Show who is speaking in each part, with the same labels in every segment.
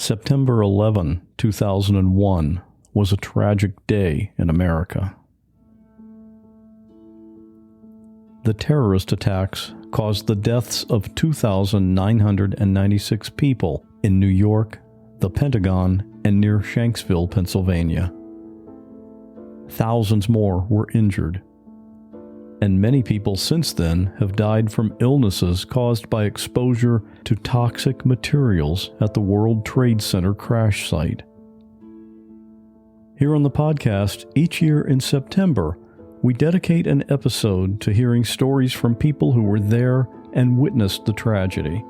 Speaker 1: September 11, 2001 was a tragic day in America. The terrorist attacks caused the deaths of 2,996 people in New York, the Pentagon, and near Shanksville, Pennsylvania. Thousands more were injured, and many people since then have died from illnesses caused by exposure to toxic materials at the World Trade Center crash site. Here on the podcast, each year in September, we dedicate an episode to hearing stories from people who were there and witnessed the tragedy.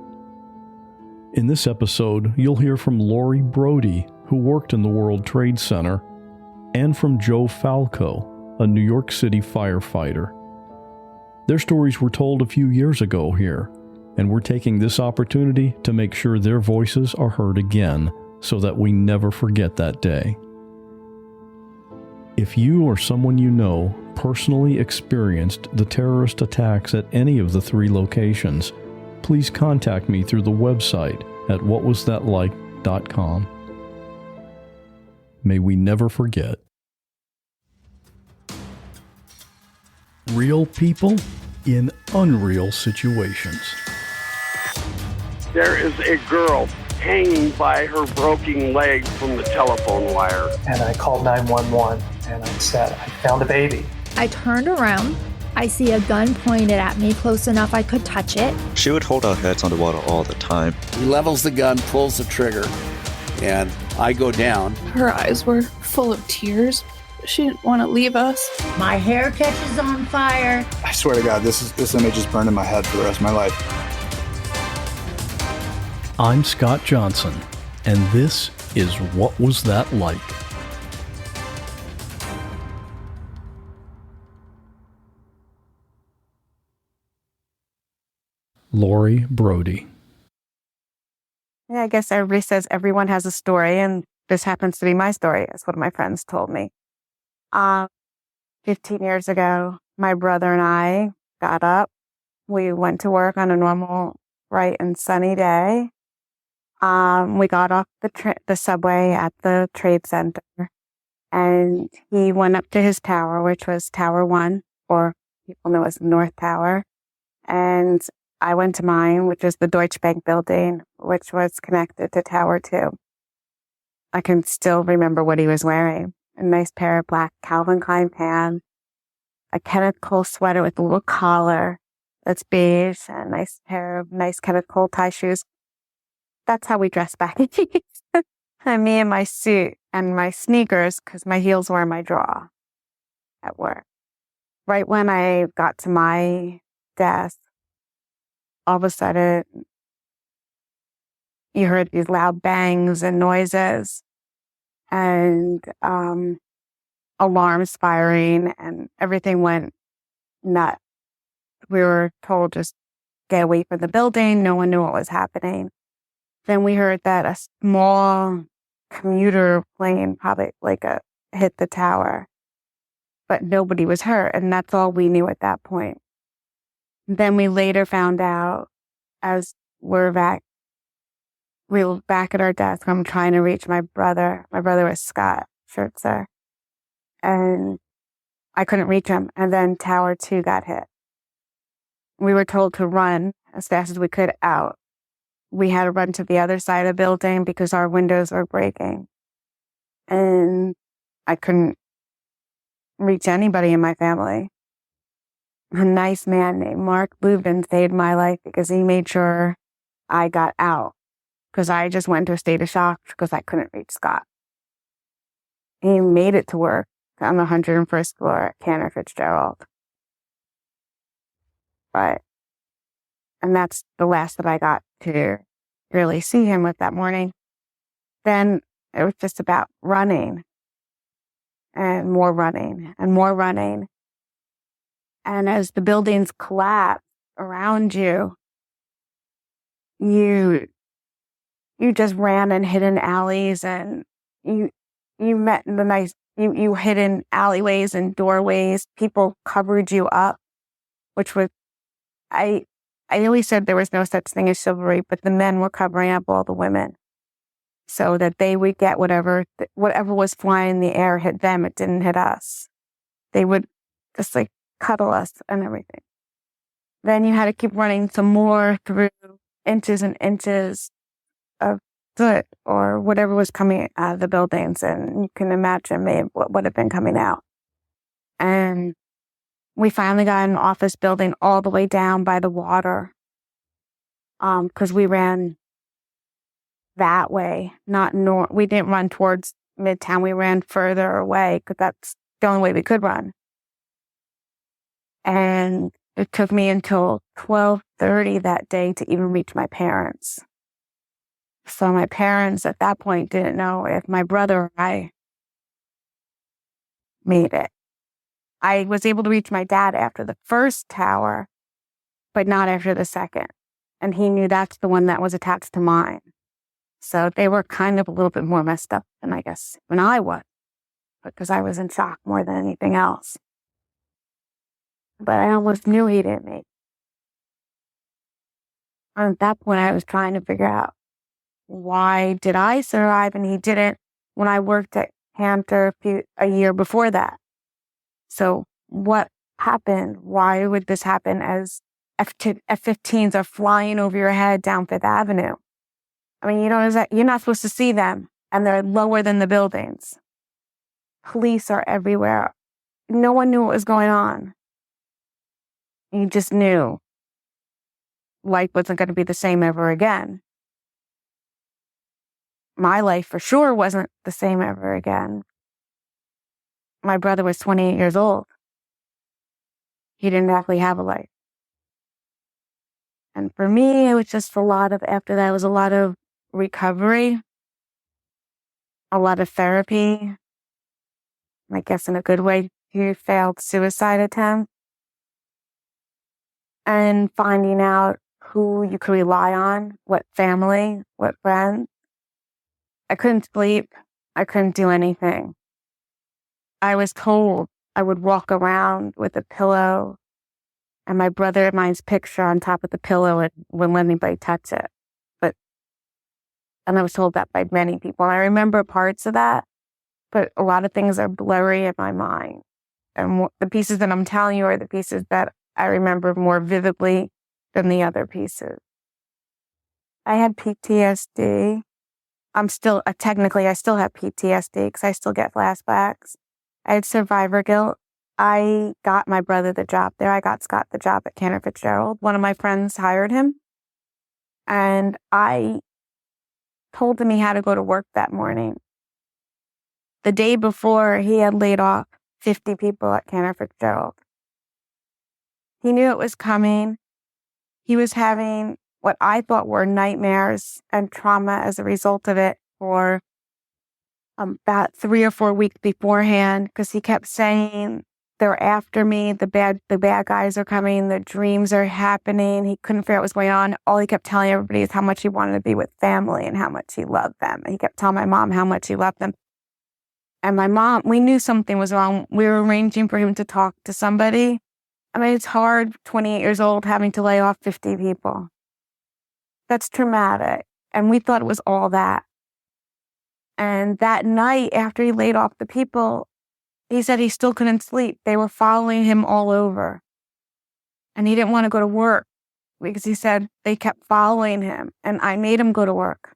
Speaker 1: In this episode, you'll hear from Lori Brody, who worked in the World Trade Center, and from Joe Falco, a New York City firefighter. Their stories were told a few years ago here, and we're taking this opportunity to make sure their voices are heard again so that we never forget that day. If you or someone you know personally experienced the terrorist attacks at any of the 3 locations, please contact me through the website at whatwasthatlike.com. May we never forget. Real people in unreal situations.
Speaker 2: There is a girl hanging by her broken leg from the telephone wire.
Speaker 3: And I called 911 and I said, I found a baby.
Speaker 4: I turned around. I see a gun pointed at me close enough I could touch it.
Speaker 5: She would hold our heads on the water all the time.
Speaker 6: He levels the gun, pulls the trigger, and I go down.
Speaker 7: Her eyes were full of tears. She didn't want to leave us.
Speaker 8: My hair catches on fire.
Speaker 9: I swear to God, this image is burned in my head for the rest of my life.
Speaker 1: I'm Scott Johnson, and this is What Was That Like? Lori Brody.
Speaker 10: Yeah, I guess everybody says everyone has a story, and this happens to be my story, as one of my friends told me. 15 years ago, my brother and I got up. We went to work on a normal, bright and sunny day. We got off the subway at the Trade Center, and he went up to his tower, which was Tower 1, or people know as the North Tower. And I went to mine, which is the Deutsche Bank building, which was connected to Tower 2. I can still remember what he was wearing. A nice pair of black Calvin Klein pants, a Kenneth Cole sweater with a little collar that's beige, and a nice pair of nice Kenneth Cole tie shoes. That's how we dress back in the days. And me in my suit and my sneakers, because my heels were in my drawer at work. Right when I got to my desk, all of a sudden, you heard these loud bangs and noises and alarms firing, and everything went nuts. We were told just get away from the building. No one knew what was happening. Then we heard that a small commuter plane probably hit the tower, but nobody was hurt, and that's all we knew at that point. Then we later found out, as we were back at our desk. I'm trying to reach my brother. My brother was Scott Schertzer, and I couldn't reach him. And then Tower 2 got hit. We were told to run as fast as we could out. We had to run to the other side of the building because our windows were breaking. And I couldn't reach anybody in my family. A nice man named Mark Lubin saved my life because he made sure I got out, because I just went into a state of shock because I couldn't reach Scott. He made it to work on the 101st floor at Cantor Fitzgerald. And that's the last that I got to really see him with that morning. Then it was just about running and more running and more running. And as the buildings collapse around you, you just ran and hid in alleys, and you met in you hid in alleyways and doorways. People covered you up, which was, I always said there was no such thing as chivalry, but the men were covering up all the women. so that they would get whatever was flying in the air hit them. It didn't hit us. They would just like cuddle us and everything. Then you had to keep running some more through inches and inches of soot or whatever was coming out of the buildings. And you can imagine maybe what would have been coming out. And we finally got an office building all the way down by the water. Because we ran that way, not north. We didn't run towards Midtown. We ran further away because that's the only way we could run. And it took me until 12:30 that day to even reach my parents. So my parents at that point didn't know if my brother or I made it. I was able to reach my dad after the first tower, but not after the second. And he knew that's the one that was attached to mine. So they were kind of a little bit more messed up than I guess when I was, because I was in shock more than anything else. But I almost knew he didn't make it. And at that point, I was trying to figure out, why did I survive and he didn't when I worked at Cantor a year before that? So what happened? Why would this happen as F-15s are flying over your head down Fifth Avenue? I mean, you're not supposed to see them, and they're lower than the buildings. Police are everywhere. No one knew what was going on. You just knew life wasn't going to be the same ever again. My life for sure wasn't the same ever again. My brother was 28 years old. He didn't actually have a life. And for me, it was just after that, it was a lot of recovery, a lot of therapy, I guess in a good way, failed suicide attempt, and finding out who you could rely on, what family, what friends. I couldn't sleep. I couldn't do anything. I was told I would walk around with a pillow and my brother and mine's picture on top of the pillow and wouldn't let anybody touch it. And I was told that by many people. And I remember parts of that, but a lot of things are blurry in my mind. And the pieces that I'm telling you are the pieces that I remember more vividly than the other pieces. I had PTSD. I still have PTSD because I still get flashbacks. I had survivor guilt. I got my brother the job there. I got Scott the job at Cantor Fitzgerald. One of my friends hired him. And I told him he had to go to work that morning. The day before, he had laid off 50 people at Cantor Fitzgerald. He knew it was coming. He was having what I thought were nightmares and trauma as a result of it for about 3 or 4 weeks beforehand, because he kept saying, they're after me, the bad guys are coming, the dreams are happening. He couldn't figure out what was going on. All he kept telling everybody is how much he wanted to be with family and how much he loved them. And he kept telling my mom how much he loved them. And my mom, we knew something was wrong. We were arranging for him to talk to somebody. I mean, it's hard, 28 years old, having to lay off 50 people. That's traumatic. And we thought it was all that. And that night, after he laid off the people, he said he still couldn't sleep. They were following him all over. And he didn't want to go to work because he said they kept following him. And I made him go to work.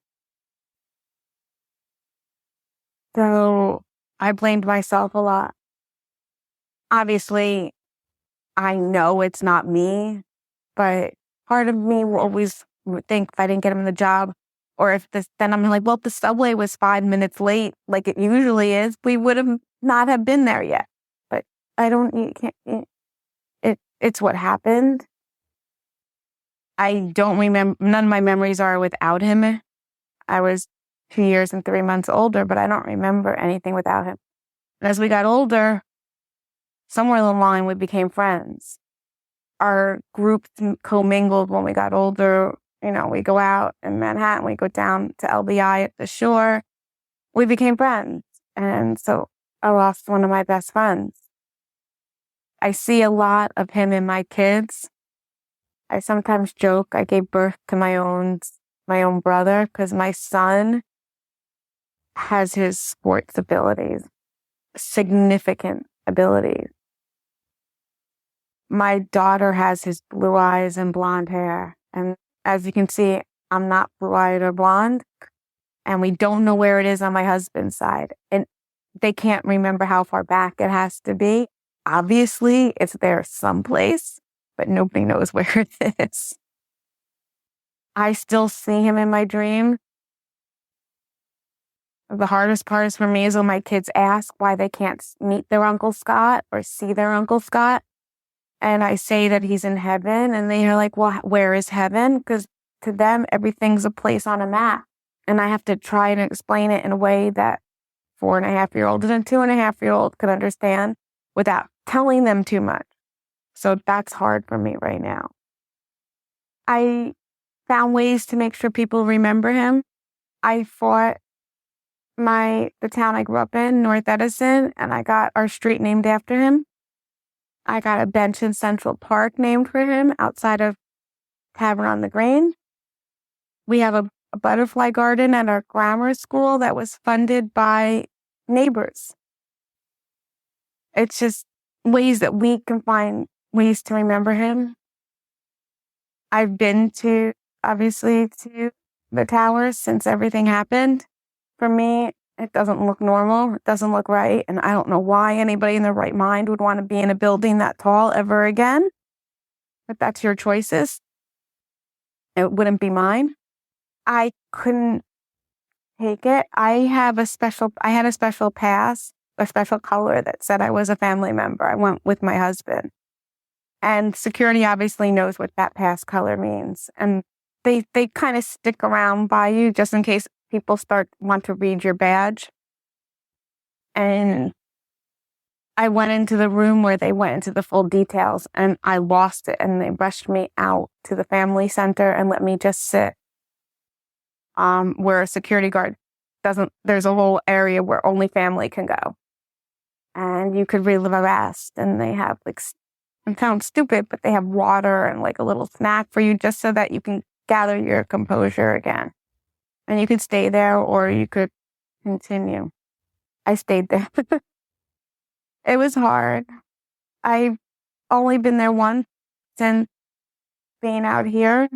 Speaker 10: So I blamed myself a lot. Obviously, I know it's not me, but part of me will always think if I didn't get him the job, or if then I'm like, well, if the subway was 5 minutes late, like it usually is, we would have not have been there yet. But it's what happened. I don't remember, none of my memories are without him. I was 2 years and 3 months older, but I don't remember anything without him. And as we got older, somewhere along the line, we became friends. Our groups commingled when we got older. You know, we go out in Manhattan, we go down to LBI at the shore. We became friends. And so I lost one of my best friends. I see a lot of him in my kids. I sometimes joke I gave birth to my own brother, because my son has his sports abilities, significant abilities. My daughter has his blue eyes and blonde hair. And as you can see, I'm not blue-eyed or blonde. And we don't know where it is on my husband's side. And they can't remember how far back it has to be. Obviously, it's there someplace, but nobody knows where it is. I still see him in my dreams. The hardest part is for me is when my kids ask why they can't meet their Uncle Scott or see their Uncle Scott. And I say that he's in heaven, and they are like, well, where is heaven? Because to them, everything's a place on a map. And I have to try and explain it in a way that 4.5-year-old and a 2.5-year-old could understand without telling them too much. So that's hard for me right now. I found ways to make sure people remember him. I fought the town I grew up in, North Edison, and I got our street named after him. I got a bench in Central Park named for him outside of Tavern on the Green. We have a butterfly garden at our grammar school that was funded by neighbors. It's just ways that we can find ways to remember him. I've been obviously to the towers since everything happened. For me, it doesn't look normal. It doesn't look right. And I don't know why anybody in their right mind would want to be in a building that tall ever again. But that's your choices. It wouldn't be mine. I couldn't take it. I had a special pass, a special color that said I was a family member. I went with my husband. And security obviously knows what that pass color means. And they kind of stick around by you just in case people want to read your badge. And I went into the room where they went into the full details, and I lost it, and they rushed me out to the family center and let me just sit where a security guard there's a whole area where only family can go. And you could relive arrest, and they have it sounds stupid, but they have water and a little snack for you just so that you can gather your composure again. And you could stay there or you could continue. I stayed there. It was hard. I've only been there once since being out here.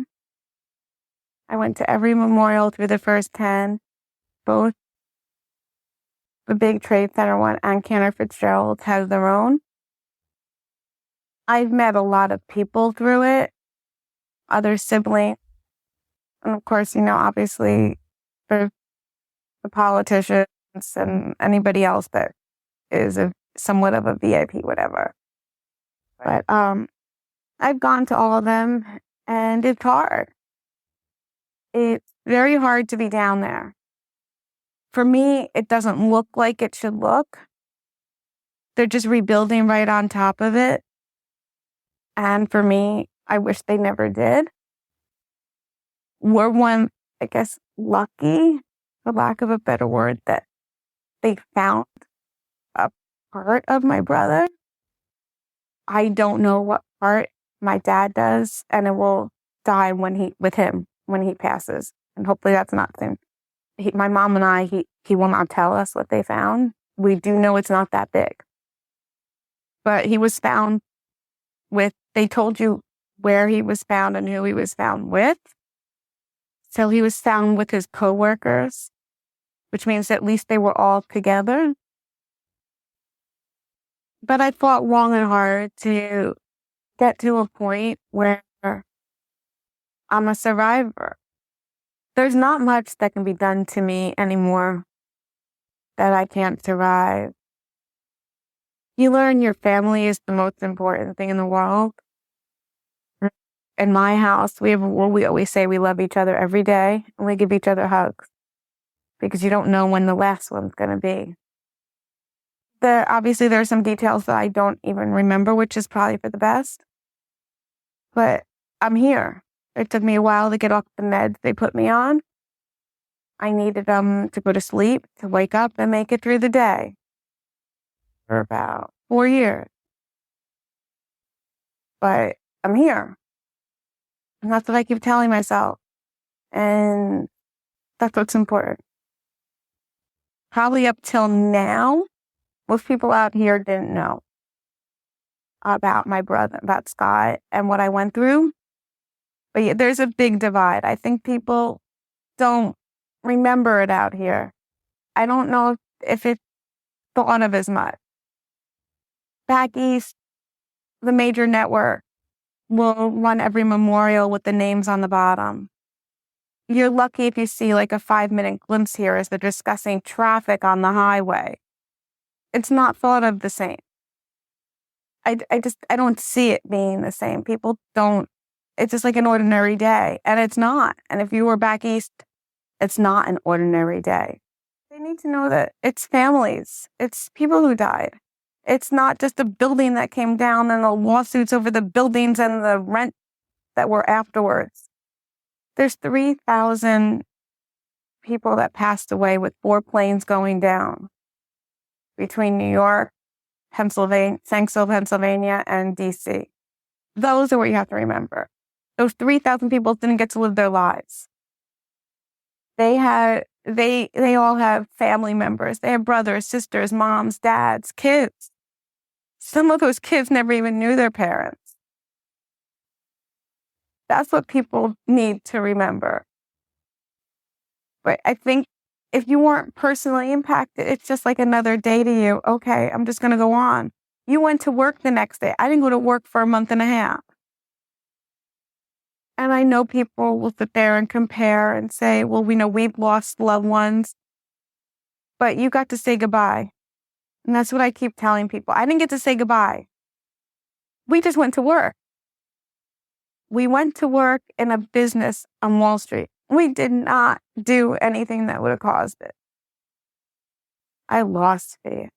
Speaker 10: I went to every memorial through the first 10, both the big Trade Center one and Cantor Fitzgerald has their own. I've met a lot of people through it, other siblings. And of course, obviously, the politicians and anybody else that is somewhat of a VIP, whatever. But I've gone to all of them, and it's hard. It's very hard to be down there. For me, it doesn't look like it should look. They're just rebuilding right on top of it. And for me, I wish they never did. We're lucky, for lack of a better word, that they found a part of my brother. I don't know what part my dad does, and it will die when he passes. And hopefully that's not soon. My mom and I, he will not tell us what they found. We do know it's not that big. But he was found they told you where he was found and who he was found with. So he was found with his coworkers, which means at least they were all together. But I fought long and hard to get to a point where I'm a survivor. There's not much that can be done to me anymore that I can't survive. You learn your family is the most important thing in the world. In my house, we always say we love each other every day, and we give each other hugs because you don't know when the last one's going to be. Obviously, there are some details that I don't even remember, which is probably for the best. But I'm here. It took me a while to get off the meds they put me on. I needed to go to sleep, to wake up and make it through the day for about 4 years. But I'm here. And that's what I keep telling myself. And that's what's important. probably up till now, most people out here didn't know about my brother, about Scott and what I went through. But yeah, there's a big divide. I think people don't remember it out here. I don't know if it's thought of as much. Back east, the major network will run every memorial with the names on the bottom. You're lucky if you see like a 5-minute glimpse here as they're discussing traffic on the highway. It's not thought of the same. I don't see it being the same. People don't, it's just like an ordinary day, and it's not. And if you were back east, it's not an ordinary day. They need to know that it's families. It's people who died. It's not just a building that came down and the lawsuits over the buildings and the rent that were afterwards. There's 3,000 people that passed away with 4 planes going down between New York, Pennsylvania, Shanksville, Pennsylvania, and DC. Those are what you have to remember. Those 3,000 people didn't get to live their lives. They all have family members. They have brothers, sisters, moms, dads, kids. Some of those kids never even knew their parents. That's what people need to remember. But I think if you weren't personally impacted, it's just like another day to you. Okay, I'm just going to go on. You went to work the next day. I didn't go to work for a month and a half. And I know people will sit there and compare and say, well, we know we've lost loved ones, but you got to say goodbye. And that's what I keep telling people. I didn't get to say goodbye. We just went to work. We went to work in a business on Wall Street. We did not do anything that would have caused it. I lost faith.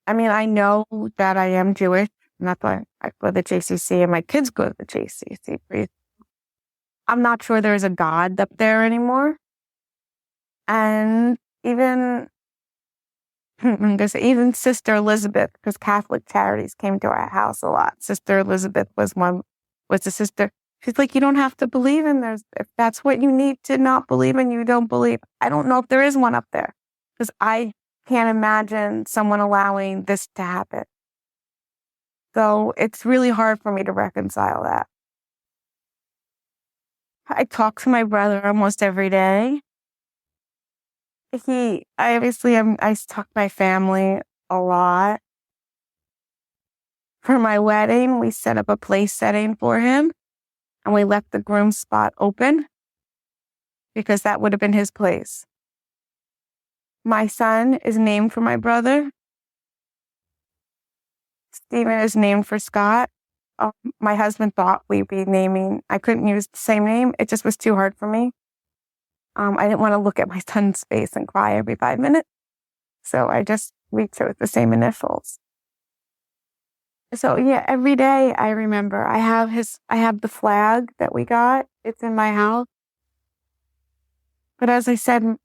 Speaker 10: I mean, I know that I am Jewish, and that's why I go to the JCC and my kids go to the JCC. I'm not sure there's a God up there anymore. And even Sister Elizabeth, because Catholic Charities came to our house a lot. Sister Elizabeth was the sister. She's like, you don't have to believe in this. If that's what you need to not believe in, you don't believe. I don't know if there is one up there, because I can't imagine someone allowing this to happen. So it's really hard for me to reconcile that. I talk to my brother almost every day. I talk to my family a lot. For my wedding, we set up a place setting for him, and we left the groom spot open because that would have been his place. My son is named for my brother. Stephen is named for Scott. My husband thought we'd be naming. I couldn't use the same name. It just was too hard for me. I didn't want to look at my son's face and cry every 5 minutes. So we chose the same initials. So yeah, every day I remember. I have the flag that we got. It's in my house. But as I said,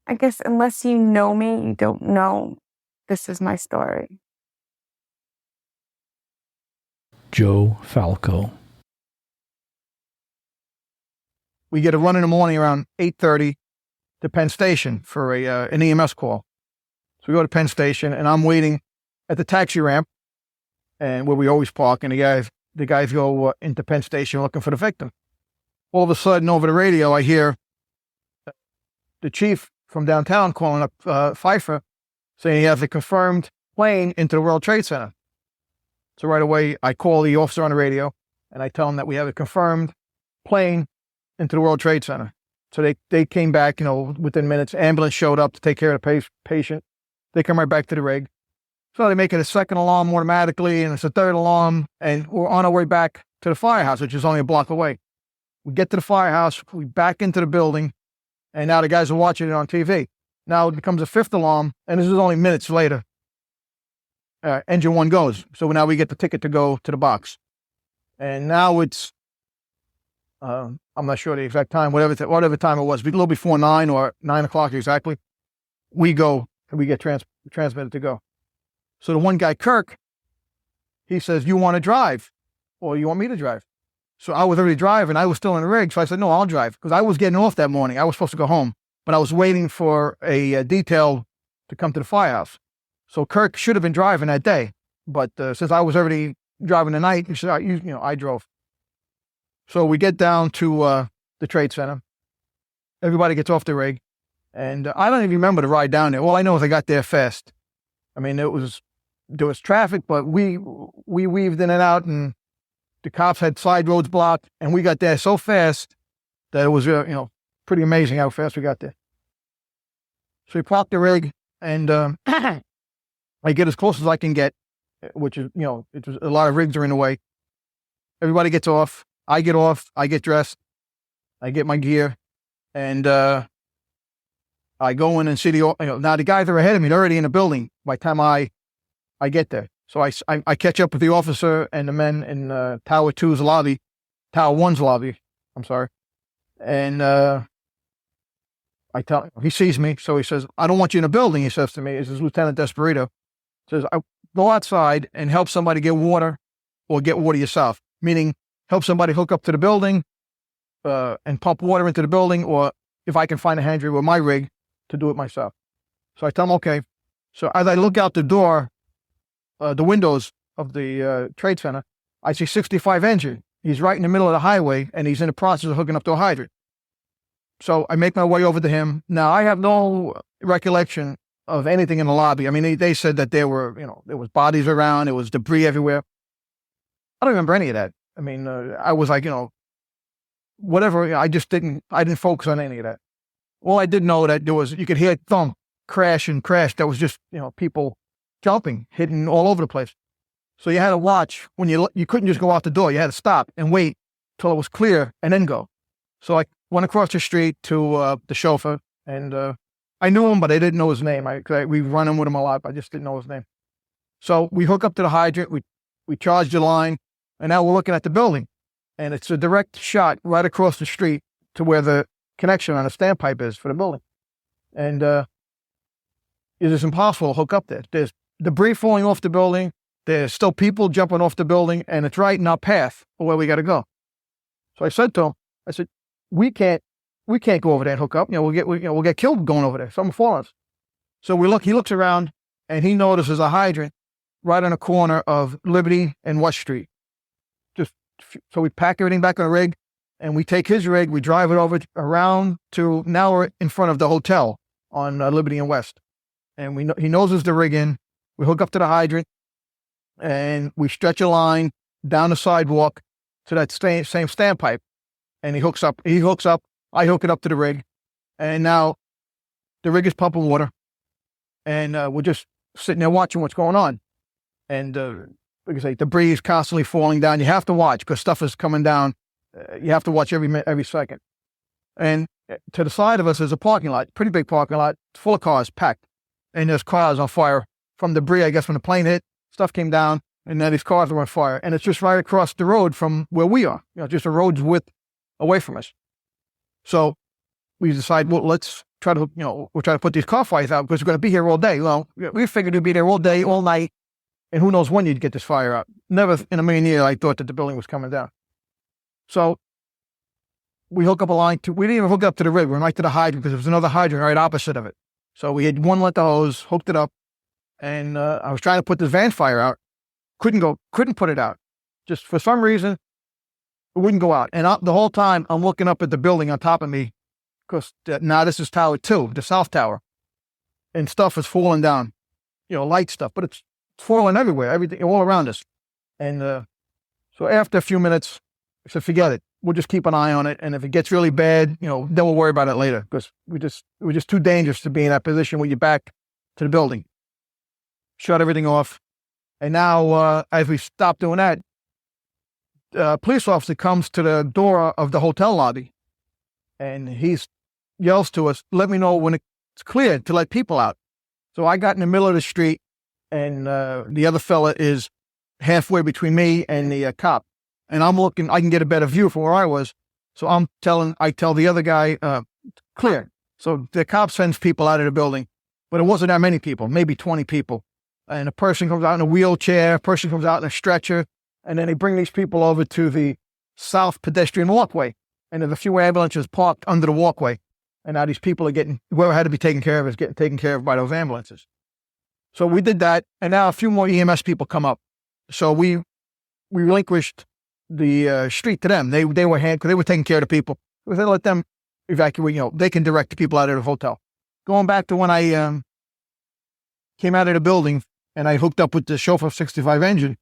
Speaker 10: I guess unless you know me, you don't know this is my story.
Speaker 1: Joe Falco.
Speaker 11: We get a run in the morning around 8:30 to Penn Station for an EMS call. So we go to Penn Station, and I'm waiting at the taxi ramp, and where we always park, and the guys go into Penn Station looking for the victim. All of a sudden, over the radio, I hear the chief from downtown calling up Pfeiffer, saying he has a confirmed plane into the World Trade Center. So right away, I call the officer on the radio, and I tell him that we have a confirmed plane into the World Trade Center. So they came back, within minutes. Ambulance showed up to take care of the patient. They come right back to the rig. So they make it a second alarm automatically, and it's a third alarm, and we're on our way back to the firehouse, which is only a block away. We get to the firehouse, we back into the building, and now the guys are watching it on TV. Now it becomes a fifth alarm, and this is only minutes later. Engine 1 goes. So now we get the ticket to go to the box. And now it's, I'm not sure the exact time, whatever time it was, a little before 9 or 9 o'clock exactly, we go and we get transmitted to go. So the one guy, Kirk, he says, you want to drive or you want me to drive? So I was already driving. I was still in the rig. So I said, no, I'll drive, because I was getting off that morning. I was supposed to go home. but I was waiting for a detail to come to the firehouse. So Kirk should have been driving that day, but since I was already driving the night, I drove. So we get down to the trade center. Everybody gets off the rig, and I don't even remember the ride down there. All I know is I got there fast. I mean, there was traffic, but we weaved in and out, and the cops had side roads blocked, and we got there so fast that it was pretty amazing how fast we got there. So we parked the rig, and I get as close as I can get, which is, it was a lot of rigs are in the way. Everybody gets off. I get off. I get dressed. I get my gear, and I go in and see now the guys are ahead of me. They're already in the building by the time I get there. So I catch up with the officer and the men in Tower 2's lobby, Tower 1's lobby. I'm sorry. And I tell him, he sees me. So he says, I don't want you in the building. He says to me, this is Lieutenant Desperado. Says, go outside and help somebody get water or get water yourself. Meaning help somebody hook up to the building and pump water into the building, or if I can find a hand rig with my rig to do it myself. So I tell him, okay. So as I look out the door, the windows of the trade center, I see 65 engine. He's right in the middle of the highway, and he's in the process of hooking up to a hydrant. So I make my way over to him. Now, I have no recollection of anything in the lobby. I mean, they said that there was bodies around, there was debris everywhere. I don't remember any of that. I mean, I was like, whatever. I didn't focus on any of that. All I did know that you could hear thump, crash and crash. That was just, people jumping, hitting all over the place. So you had to watch when you couldn't just go out the door. You had to stop and wait till it was clear and then go. So I went across the street to the chauffeur, and I knew him, but I didn't know his name. We run in with him a lot, but I just didn't know his name. So we hook up to the hydrant, we charge the line, and now we're looking at the building. And it's a direct shot right across the street to where the connection on the standpipe is for the building. And it is impossible to hook up there. There's debris falling off the building. There's still people jumping off the building, and it's right in our path of where we got to go. So I said to him, we can't go over there and hook up. We'll get killed going over there. Something fall on us. So he looks around, and he notices a hydrant right on the corner of Liberty and West Street. So we pack everything back on a rig, and we take his rig, we drive it over around to, now we're in front of the hotel on Liberty and West. And he noses the rig in, we hook up to the hydrant, and we stretch a line down the sidewalk to that same standpipe. And he hooks up, I hook it up to the rig, and now the rig is pumping water, and we're just sitting there watching what's going on. And like I say, debris is constantly falling down. You have to watch because stuff is coming down. You have to watch every second. And to the side of us is a parking lot, pretty big parking lot, full of cars, packed. And there's cars on fire from debris, I guess, when the plane hit. Stuff came down, and then these cars were on fire. And it's just right across the road from where we are, just a road's width away from us. So we decide, well, let's try to, we'll try to put these car fires out because we're going to be here all day. Well, we figured we'd be there all day, all night, and who knows when you'd get this fire out. Never in a million years I thought that the building was coming down. So we hook up a line we didn't even hook up to the rig. We went right to the hydrant because there was another hydrant right opposite of it. So we had one length of hose, hooked it up, and I was trying to put this van fire out. Couldn't put it out. Just for some reason, it wouldn't go out. And the whole time I'm looking up at the building on top of me because now this is Tower 2, the South Tower, and stuff is falling down, light stuff, but it's falling everywhere, everything, all around us. And so after a few minutes, I said, forget it. We'll just keep an eye on it. And if it gets really bad, then we'll worry about it later because it was just too dangerous to be in that position with your back to the building. Shut everything off. And now, as we stop doing that, a police officer comes to the door of the hotel lobby and he yells to us, let me know when it's cleared to let people out. So I got in the middle of the street and the other fella is halfway between me and the cop. And I'm looking, I can get a better view from where I was. So I tell the other guy, clear. So the cop sends people out of the building, but it wasn't that many people, maybe 20 people. And a person comes out in a wheelchair, a person comes out in a stretcher, and then they bring these people over to the south pedestrian walkway. And there's a few ambulances parked under the walkway. And now these people are whoever had to be taken care of is getting taken care of by those ambulances. So we did that, and now a few more EMS people come up. So we relinquished the street to them. They were taking care of the people. They let them evacuate. They can direct the people out of the hotel. Going back to when I came out of the building and I hooked up with the chauffeur 65 engine.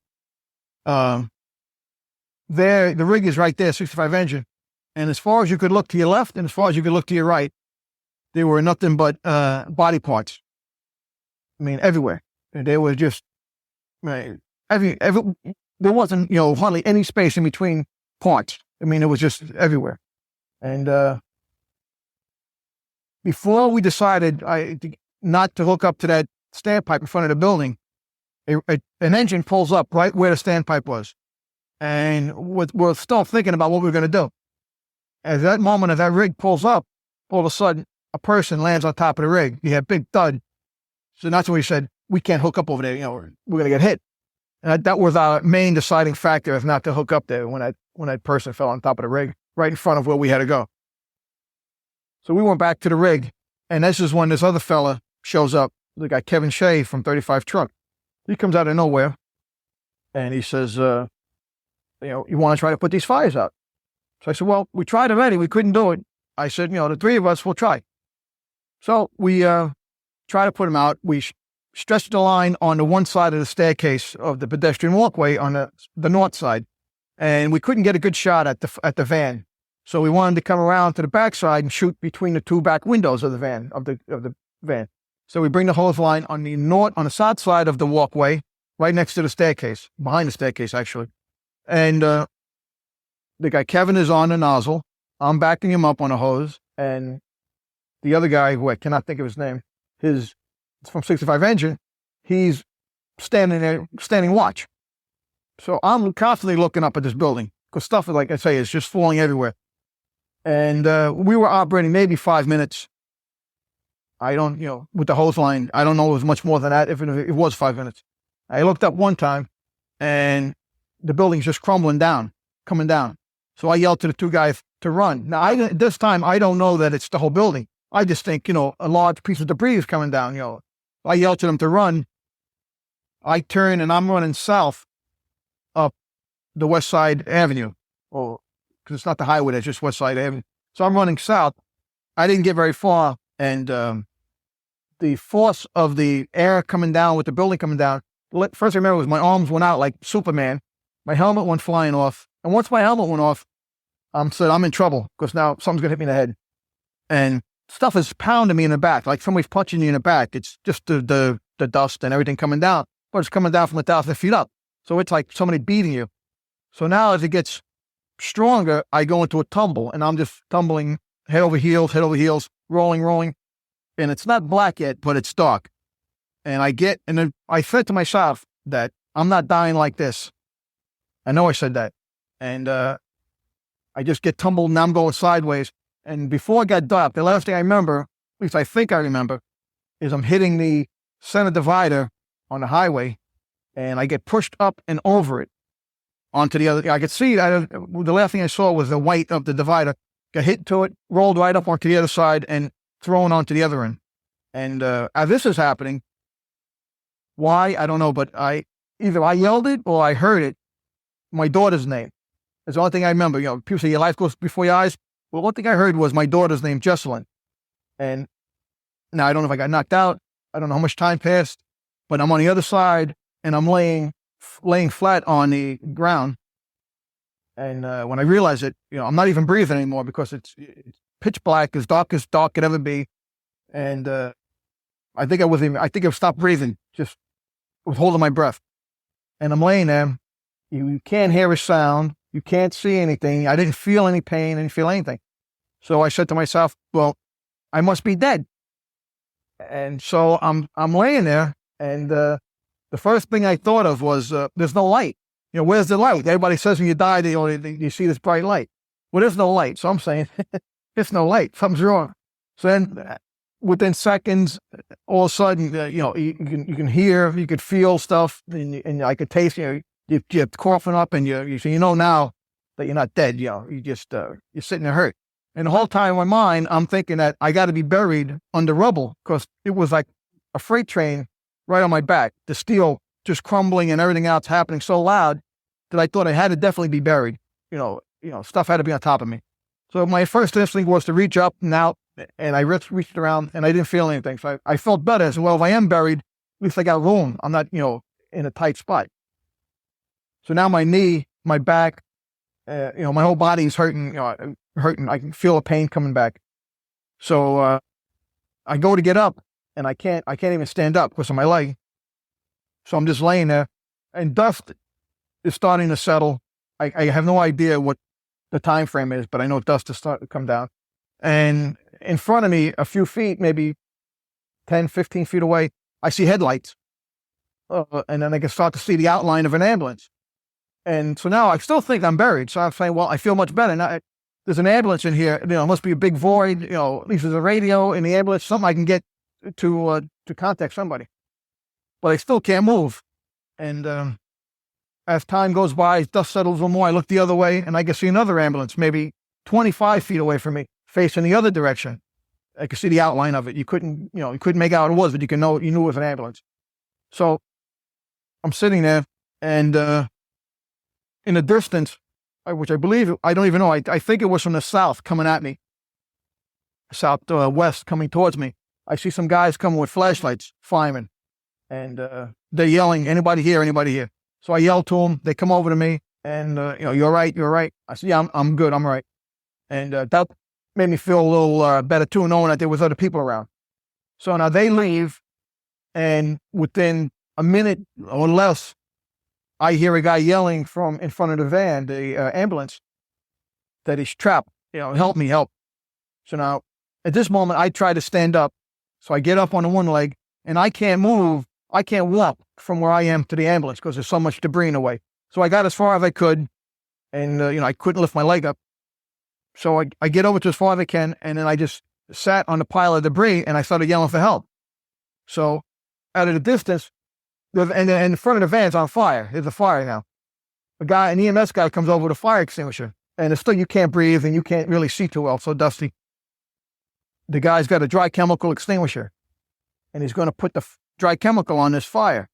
Speaker 11: The rig is right there, 65 engine. And as far as you could look to your left and as far as you could look to your right, there were nothing but body parts. I mean, everywhere. And they were just, there wasn't, hardly any space in between parts. I mean, it was just everywhere. And before we decided not to hook up to that standpipe in front of the building, an engine pulls up right where the standpipe was. And we're still thinking about what we're going to do. At that moment, as that rig pulls up, all of a sudden, a person lands on top of the rig. You have big thud. So that's when we said, we can't hook up over there. We're going to get hit. And that was our main deciding factor as not to hook up there when that person fell on top of the rig, right in front of where we had to go. So we went back to the rig, and this is when this other fella shows up, the guy Kevin Shea from 35 Truck. He comes out of nowhere, and he says, you want to try to put these fires out? So I said, well, we tried already. We couldn't do it. I said, the three of us will try. So we try to put them out. We stretched the line on the one side of the staircase of the pedestrian walkway on the north side, and we couldn't get a good shot at the van. So we wanted to come around to the back side and shoot between the two back windows of the van, of the van. So we bring the hose line on the south side of the walkway, right next to the staircase, behind the staircase, actually. And the guy Kevin is on the nozzle. I'm backing him up on a hose, and the other guy, who I cannot think of his name, it's from 65 Engine, he's standing watch. So I'm constantly looking up at this building, because stuff, like I say, is just falling everywhere. And we were operating maybe 5 minutes. I don't, with the hose line, I don't know it was much more than that, if it was 5 minutes. I looked up one time, and the building's just coming down. So I yelled to the two guys to run. Now, this time, I don't know that it's the whole building. I just think, a large piece of debris is coming down, I yelled to them to run. I turn, and I'm running south up the West Side Avenue. Because it's not the highway, it's just West Side Avenue. So I'm running south. I didn't get very far, and the force of the air coming down with the building coming down, first I remember was my arms went out like Superman. My helmet went flying off. And once my helmet went off, I said, I'm in trouble, because now something's going to hit me in the head. And stuff is pounding me in the back, like somebody's punching you in the back. It's just the dust and everything coming down, but it's coming down from 1,000 feet up. So it's like somebody beating you. So now as it gets stronger, I go into a tumble, and I'm just tumbling head over heels, rolling. And it's not black yet, but it's dark. And then I said to myself that I'm not dying like this. I know I said that. And I just get tumbled, and I'm going sideways. And before it got dark, the last thing I remember, at least I think I remember, is I'm hitting the center divider on the highway, and I get pushed up and over it onto the other. I could see the last thing I saw was the white of the divider. Got hit to it, rolled right up onto the other side, and thrown onto the other end. And as this is happening, why, I don't know, but either I yelled it or I heard it, my daughter's name. That's the only thing I remember. People say your life goes before your eyes. Well, one thing I heard was my daughter's name, Jesselyn. And now I don't know if I got knocked out. I don't know how much time passed, but I'm on the other side, and I'm laying flat on the ground. And when I realize it, I'm not even breathing anymore, because it's pitch black, as dark could ever be. And I think I stopped breathing, just was holding my breath. And I'm laying there. You can't hear a sound. You can't see anything. I didn't feel any pain. I didn't feel anything. So I said to myself, well, I must be dead. And so I'm laying there, and the first thing I thought of was, there's no light. Where's the light? Everybody says when you die, you see this bright light. Well, there's no light. So I'm saying, there's no light. Something's wrong. So then within seconds, all of a sudden, you can hear, you could feel stuff, and I could taste, you're coughing up, and you now that you're not dead, you just, you're sitting there hurt. And the whole time in my mind, I'm thinking that I got to be buried under rubble because it was like a freight train right on my back. The steel just crumbling and everything else happening so loud that I thought I had to definitely be buried. Stuff had to be on top of me. So my first instinct was to reach up and out, and I reached around and I didn't feel anything. So I felt better. I said, well, if I am buried, at least I got room. I'm not, in a tight spot. So now my knee, my back, my whole body is hurting, hurting. I can feel the pain coming back. So I go to get up and I can't even stand up because of my leg. So I'm just laying there and dust is starting to settle. I have no idea what the time frame is, but I know dust is starting to come down. And in front of me, a few feet, maybe 10, 15 feet away, I see headlights. And then I can start to see the outline of an ambulance. And so now I still think I'm buried. So I'm saying, well, I feel much better. Now there's an ambulance in here. It must be a big void. At least there's a radio in the ambulance, something I can get to contact somebody. But I still can't move. And as time goes by, as dust settles a little more, I look the other way and I can see another ambulance, maybe 25 feet away from me, facing the other direction. I could see the outline of it. You couldn't make out what it was, but you knew it was an ambulance. So I'm sitting there and in the distance, which I believe, I don't even know, I think it was from the south coming at me, southwest coming towards me. I see some guys coming with flashlights, firemen, and they're yelling, anybody here, anybody here? So I yell to them, they come over to me, and, you're right. I said, yeah, I'm good, I'm right. And that made me feel a little better too, knowing that there was other people around. So now they leave, and within a minute or less, I hear a guy yelling from in front of the van, the ambulance, that he's trapped, help me, help. So now, at this moment, I try to stand up. So I get up on the one leg, and I can't move. I can't walk from where I am to the ambulance because there's so much debris in the way. So I got as far as I could, and, I couldn't lift my leg up. So I get over to as far as I can, and then I just sat on the pile of debris, and I started yelling for help. So out of the distance, and in front of the van's on fire. There's a fire now. An EMS guy comes over with a fire extinguisher, and it's still, you can't breathe, and you can't really see too well, so dusty. The guy's got a dry chemical extinguisher, and he's going to put the dry chemical on this fire.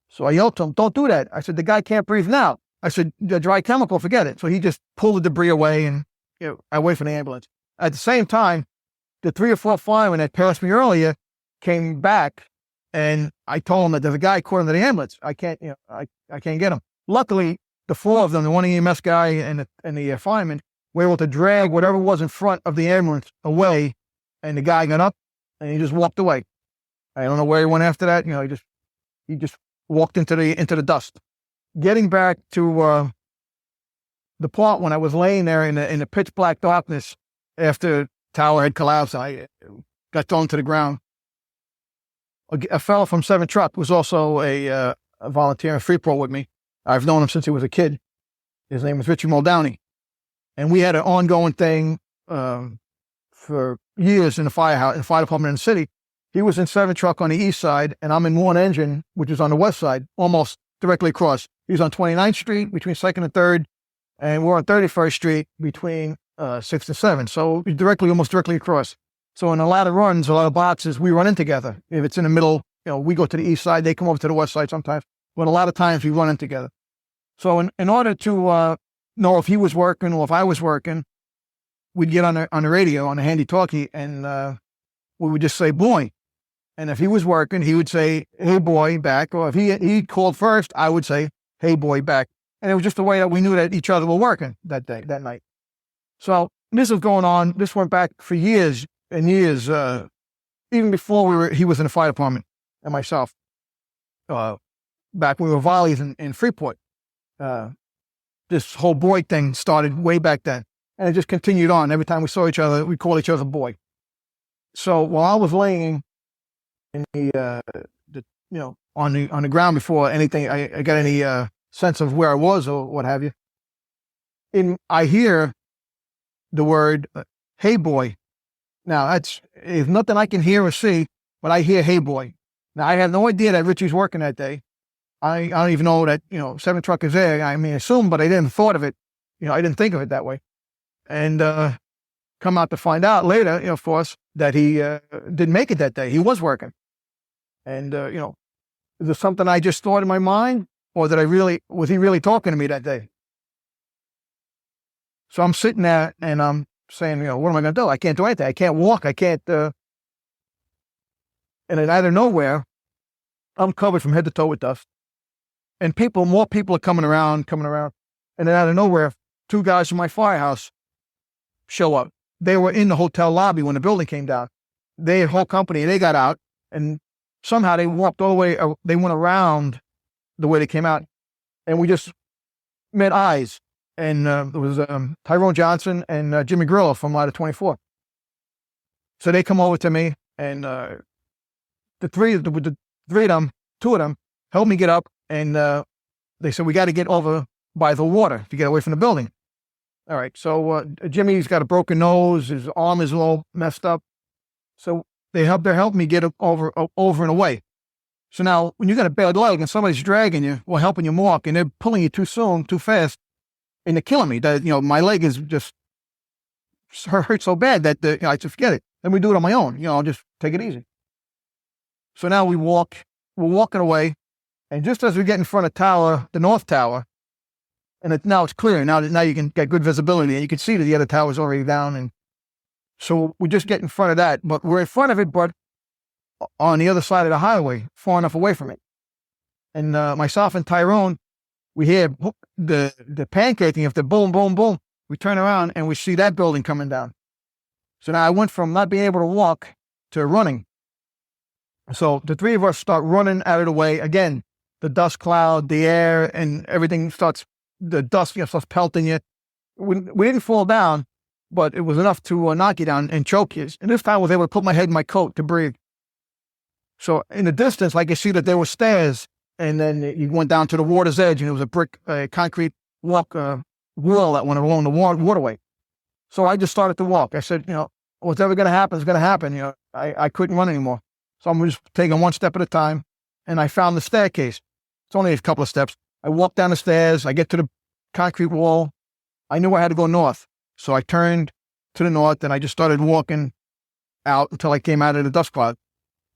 Speaker 11: So I yelled to him, don't do that. I said, the guy can't breathe now. I said, the dry chemical, forget it. So he just pulled the debris away and away from the ambulance. At the same time, the 3 or 4 firemen that passed me earlier came back, and I told them that there's a guy caught into the ambulance. I can't get him. Luckily, the 4 of them, the one EMS guy and the fireman, were able to drag whatever was in front of the ambulance away, and the guy got up and he just walked away. I don't know where he went after that. He just walked into the dust. Getting back to the part when I was laying there in the pitch black darkness after the tower had collapsed, I got thrown to the ground. A fellow from 7 Truck was also a volunteer in Freeport with me. I've known him since he was a kid. His name was Richard Muldowney. And we had an ongoing thing for years in the fire department in the city. He was in 7 Truck on the east side, and I'm in 1 Engine, which is on the west side, almost directly across. He's on 29th Street between 2nd and 3rd, and we're on 31st Street between 6th and 7th. So almost directly across. So in a lot of runs, a lot of boxes, we run in together. If it's in the middle, we go to the east side, they come over to the west side sometimes. But a lot of times we run in together. So in order to know if he was working or if I was working, we'd get on the radio, on the handy-talkie, and we would just say, boy. And if he was working, he would say, hey, boy, back. Or if he called first, I would say, hey, boy, back. And it was just the way that we knew that each other were working that night. So this was going on. This went back for years and years, even before he was in the fire department and myself, back when we were volleys in Freeport. This whole boy thing started way back then. And it just continued on. Every time we saw each other, we called each other boy. So while I was laying in on the ground before anything, I got any sense of where I was or what have you, I hear the word, hey, boy. Now, it's nothing I can hear or see, but I hear, hey, boy. Now, I have no idea that Richie's working that day. I don't even know that, 7 Truck is there. I mean, I assume, but I didn't thought of it. I didn't think of it that way. And come out to find out later, of course, that he didn't make it that day. He was working. And, is there something I just thought in my mind? Or was he really talking to me that day? So I'm sitting there and I'm saying, what am I going to do? I can't do anything. I can't walk. I can't, and then out of nowhere, I'm covered from head to toe with dust. And more people are coming around. And then out of nowhere, two guys from my firehouse show up. They were in the hotel lobby when the building came down. They had whole company, they got out, and somehow they walked all the way, they went around the way they came out, and we just met eyes. And it was Tyrone Johnson and Jimmy Grillo from Ladder 24. So they come over to me, and the three of them, two of them, helped me get up, and they said, we got to get over by the water to get away from the building. All right, so Jimmy's got a broken nose, his arm is all messed up. So they helped me get over and away. So now, when you got a bad leg and somebody's dragging you or helping you walk, and they're pulling you too soon, too fast, and they're killing me, my leg is just hurt so bad that I just forget it. Then we do it on my own. I'll just take it easy. So now we're walking away, and just as we get in front of the North Tower, and now it's clear. Now you can get good visibility, and you can see that the other tower's already down. And so we just get in front of that, but we're in front of it, but on the other side of the highway, far enough away from it. And myself and Tyrone, we hear the pancaking of the boom, boom, boom. We turn around and we see that building coming down. So now I went from not being able to walk to running. So the three of us start running out of the way. Again, the dust cloud, the air, and everything the dust starts pelting you. We didn't fall down, but it was enough to knock you down and choke you. And this time I was able to put my head in my coat to breathe. So in the distance, I could see that there were stairs, and then you went down to the water's edge, and it was a concrete wall that went along the waterway. So I just started to walk. I said, what's ever going to happen is going to happen. I couldn't run anymore. So I'm just taking one step at a time, and I found the staircase. It's only a couple of steps. I walked down the stairs. I get to the concrete wall. I knew I had to go north. So I turned to the north, and I just started walking out until I came out of the dust cloud.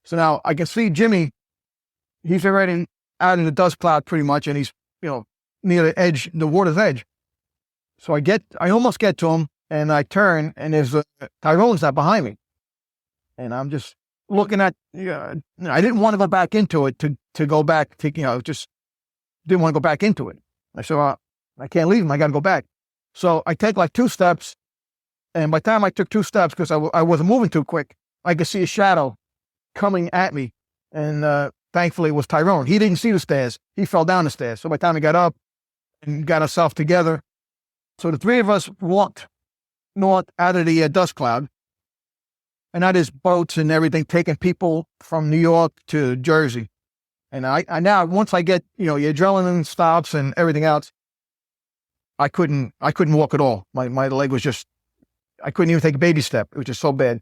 Speaker 11: So now I can see Jimmy. He's already out in the dust cloud pretty much, and he's, near the edge, the water's edge. So I almost get to him, and I turn, and there's Tyrone's not behind me. And I'm just looking at, I didn't want to go back into it to go back to, just didn't want to go back into it. I said, I can't leave him. I got to go back. So I take like 2 steps, and by the time I took 2 steps, because I wasn't moving too quick, I could see a shadow coming at me. And thankfully it was Tyrone. He didn't see the stairs. He fell down the stairs. So by the time he got up and got ourselves together, so the three of us walked north out of the dust cloud. And now there's boats and everything taking people from New York to Jersey. And I now, once I get, your adrenaline stops and everything else, I couldn't walk at all. My leg was just, I couldn't even take a baby step. It was just so bad.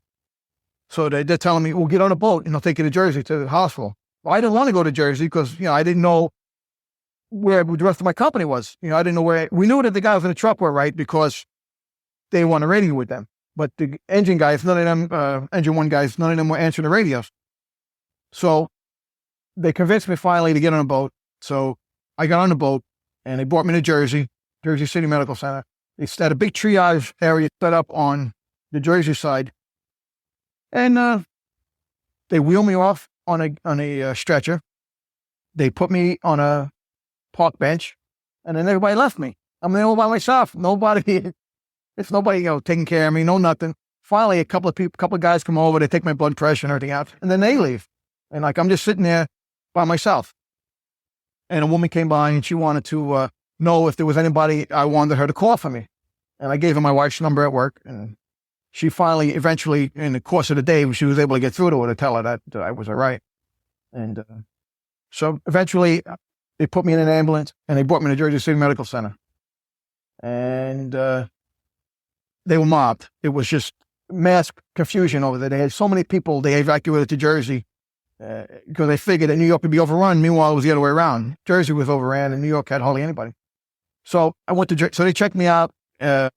Speaker 11: So they're telling me, we'll get on a boat and I'll take you to Jersey, to the hospital. Well, I didn't want to go to Jersey because, I didn't know where the rest of my company was. I didn't know where. We knew that the guys in the truck were right because they were on the radio with them. But the engine guys, none of them, engine one guys, none of them were answering the radios. So they convinced me finally to get on a boat. So I got on the boat and they brought me to Jersey City Medical Center. They had a big triage area set up on the Jersey side. And they wheeled me off on a stretcher. They put me on a park bench, and then everybody left me. I'm there all by myself. Nobody, it's nobody, taking care of me, no nothing. Finally, a couple of guys come over, they take my blood pressure and everything out, and then they leave. And I'm just sitting there by myself. And a woman came by and she wanted to know if there was anybody I wanted her to call for me. And I gave her my wife's number at work, and she finally, eventually, in the course of the day, she was able to get through to her to tell her that I was all right. And so eventually, they put me in an ambulance, and they brought me to Jersey City Medical Center. And they were mobbed. It was just mass confusion over there. They had so many people they evacuated to Jersey because they figured that New York would be overrun. Meanwhile, it was the other way around. Jersey was overran, and New York had hardly anybody. So I went to Jersey. So they checked me out, and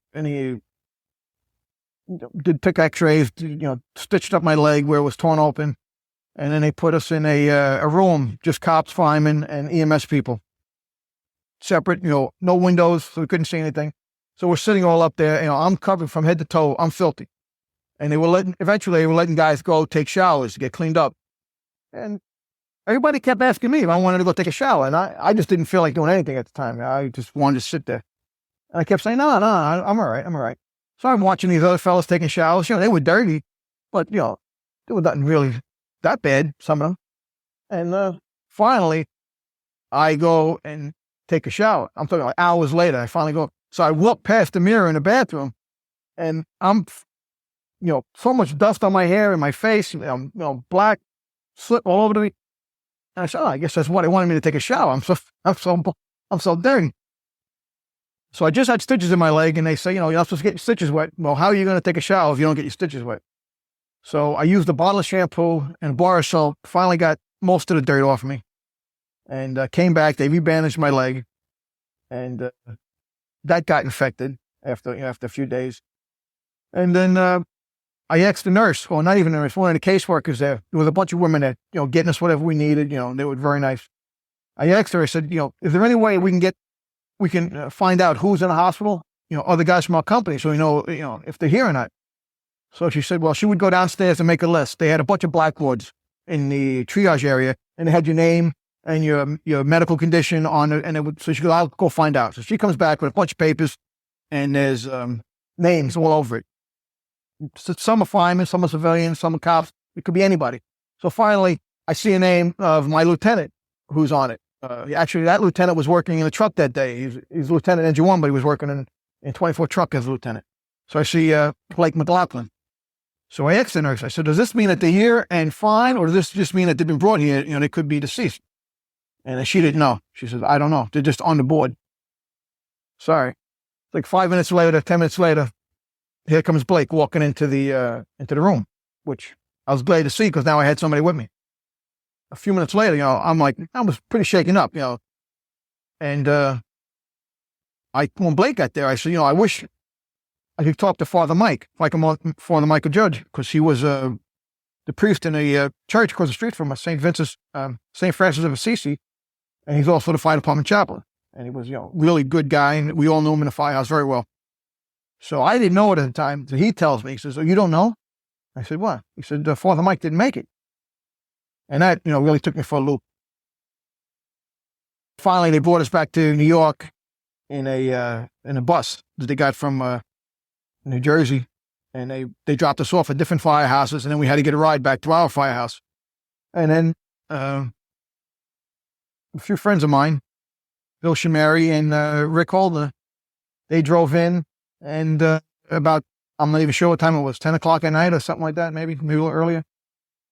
Speaker 11: took x-rays, stitched up my leg where it was torn open. And then they put us in a room, just cops, firemen, and EMS people. Separate, no windows, so we couldn't see anything. So we're sitting all up there, I'm covered from head to toe, I'm filthy. And eventually they were letting guys go take showers to get cleaned up. And everybody kept asking me if I wanted to go take a shower. And I just didn't feel like doing anything at the time. I just wanted to sit there. And I kept saying, no, I'm all right. So I'm watching these other fellas taking showers. They were dirty, but, there was nothing really that bad, some of them. And finally, I go and take a shower. I'm talking like hours later. I finally go. So I walk past the mirror in the bathroom, and I'm, so much dust on my hair and my face, black, slip all over me. And I said, I guess that's why they wanted me to take a shower. I'm so dirty. So I just had stitches in my leg, and they say, you're not supposed to get your stitches wet. Well, how are you going to take a shower if you don't get your stitches wet? So I used a bottle of shampoo and a bar of soap, finally got most of the dirt off me, and came back. They rebandaged my leg, and that got infected after a few days. And then I asked the nurse, well, not even the nurse, one of the caseworkers there. There was a bunch of women that, getting us whatever we needed. They were very nice. I asked her, I said, is there any way we can find out who's in the hospital? Other guys from our company, so we know, if they're here or not. So she said, well, she would go downstairs and make a list. They had a bunch of blackboards in the triage area, and they had your name and your medical condition on it. And so she goes, I'll go find out. So she comes back with a bunch of papers, and there's names all over it. So some are firemen, some are civilians, some are cops. It could be anybody. So finally, I see a name of my lieutenant who's on it. Actually, that lieutenant was working in a truck that day. He's Lieutenant Engine 1, but he was working in 24 truck as a lieutenant. So I see Blake McLaughlin. So I asked the nurse, I said, does this mean that they're here and fine, or does this just mean that they've been brought here, they could be deceased? And she didn't know. She says, I don't know. They're just on the board. Sorry. It's like 5 minutes later, 10 minutes later, here comes Blake walking into the room, which I was glad to see because now I had somebody with me. A few minutes later, I'm like, I was pretty shaken up, and when Blake got there, I said, I wish I could talk to Father Mike, Father Michael Judge, because he was the priest in a church across the street from us, St. Francis of Assisi, and he's also the fire department chaplain. And he was, really good guy, and we all knew him in the firehouse very well. So I didn't know it at the time. So he tells me, he says, oh, you don't know? I said, what? He said, Father Mike didn't make it. And that, really took me for a loop. Finally, they brought us back to New York in a bus that they got from New Jersey, and they dropped us off at different firehouses, and then we had to get a ride back to our firehouse. And then a few friends of mine, Bill Shamari and Rick Holder, they drove in, and about, I'm not even sure what time it was, 10 o'clock at night or something like that, maybe a little earlier.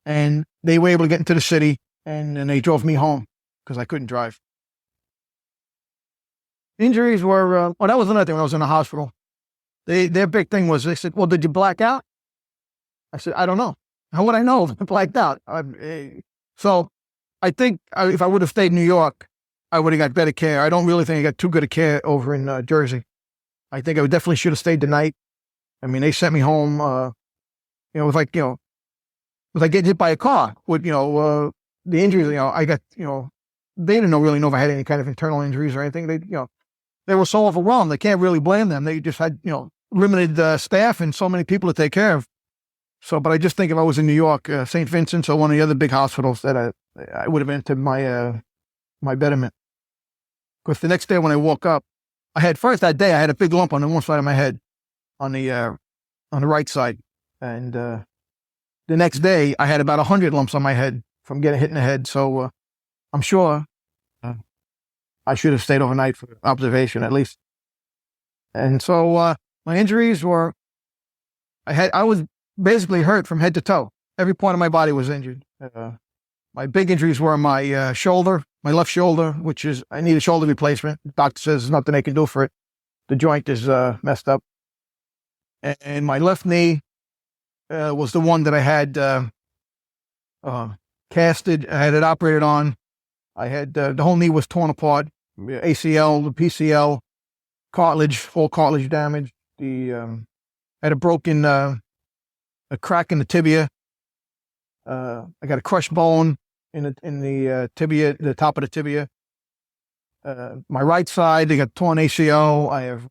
Speaker 11: And they were able to get into the city, and they drove me home because I couldn't drive. Injuries were, that was another thing when I was in the hospital. Their big thing was, they said, well, did you black out? I said, I don't know. How would I know if I blacked out? So I think if I would have stayed in New York, I would have got better care. I don't really think I got too good a care over in Jersey. I think I definitely should have stayed the night. I mean, they sent me home, it was like, it was like getting hit by a car with, the injuries, I got, they didn't really know if I had any kind of internal injuries or anything. They were so overwhelmed. They can't really blame them. They just had, limited staff and so many people to take care of. So, but I just think if I was in New York, St. Vincent's or one of the other big hospitals, that I would have entered my betterment. Because the next day when I woke up, that day I had a big lump on one side of my head, on the right side. And the next day I had about 100 lumps on my head from getting hit in the head. So I'm sure I should have stayed overnight for observation at least. And so my injuries were, I was basically hurt from head to toe. Every part of my body was injured. My big injuries were my shoulder, my left shoulder, which is, I need a shoulder replacement. The doctor says there's nothing they can do for it. The joint is messed up. And my left knee was the one that I had casted. I had it operated on. I had, the whole knee was torn apart. ACL, the PCL, cartilage, full cartilage damage. The I had a broken, a crack in the tibia. I got a crushed bone in the tibia, the top of the tibia. My right side, they got torn ACL. I have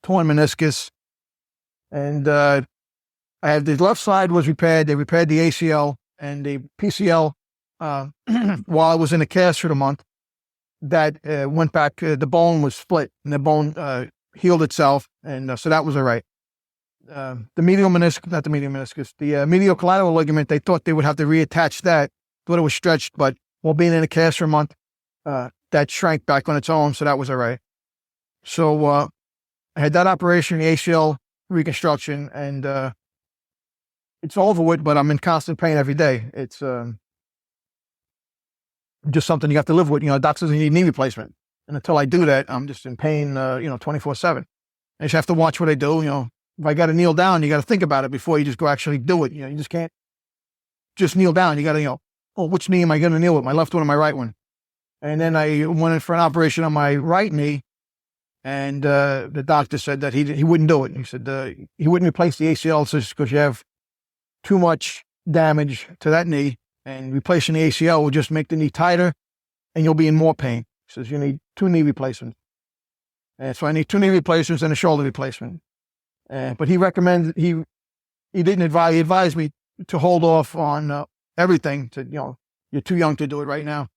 Speaker 11: torn meniscus. And I had the left side was repaired. They repaired the ACL and the PCL while I was in a cast for the month. That went back, the bone was split and the bone healed itself. And so that was all right. The medial meniscus, not the medial meniscus, the medial collateral ligament, they thought they would have to reattach that. Thought it was stretched, but while being in a cast for a month, that shrank back on its own. So that was all right. So I had that operation, the ACL reconstruction, and it's over with, but I'm in constant pain every day. It's just something you have to live with. Doctors need knee replacement. And until I do that, I'm just in pain, 24/7. I just have to watch what I do. If I got to kneel down, you got to think about it before you just go actually do it. You just can't just kneel down. You got to, which knee am I going to kneel with? My left one or my right one? And then I went in for an operation on my right knee, and the doctor said that he wouldn't do it. He said he wouldn't replace the ACL just because you have too much damage to that knee, and replacing the ACL will just make the knee tighter, and you'll be in more pain. He says you need 2 knee replacements. And so I need 2 knee replacements and a shoulder replacement. But he recommended, he didn't advise, he advised me to hold off on everything. To you're too young to do it right now.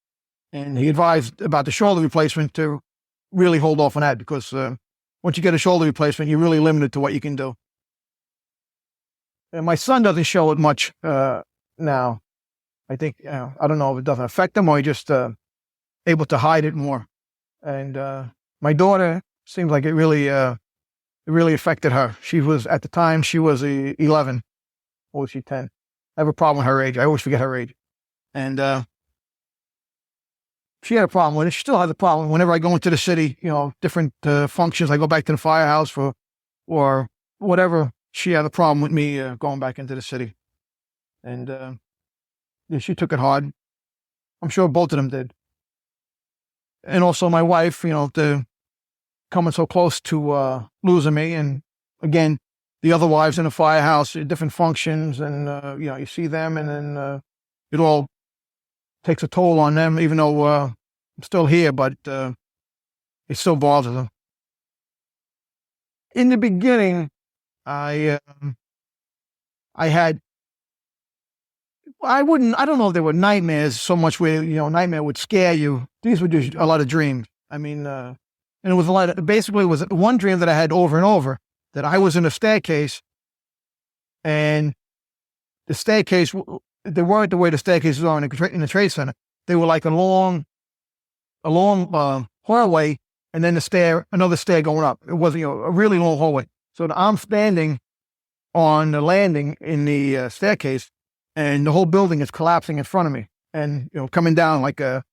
Speaker 11: And he advised about the shoulder replacement to really hold off on that, because once you get a shoulder replacement, you're really limited to what you can do. And my son doesn't show it much now. I think, I don't know if it doesn't affect him or he's just able to hide it more. And my daughter seems like it really affected her. She was, at the time, she was 11. Or was she 10? I have a problem with her age. I always forget her age. And she had a problem with it. She still has a problem. Whenever I go into the city, different functions, I go back to the firehouse or whatever, she had a problem with me going back into the city. And she took it hard. I'm sure both of them did. And also my wife, the coming so close to losing me. And again, the other wives in the firehouse, different functions, and you see them, and then it all takes a toll on them, even though I'm still here, but it still bothers them. In the beginning, I don't know if they were nightmares so much where, nightmare would scare you. These were just a lot of dreams. I mean, and it was basically it was one dream that I had over and over, that I was in a staircase, and the staircase, they weren't the way the staircases are in the trade center. They were like a long hallway, and then another stair going up. It wasn't, a really long hallway. So I'm standing on the landing in the staircase, and the whole building is collapsing in front of me, and coming down like a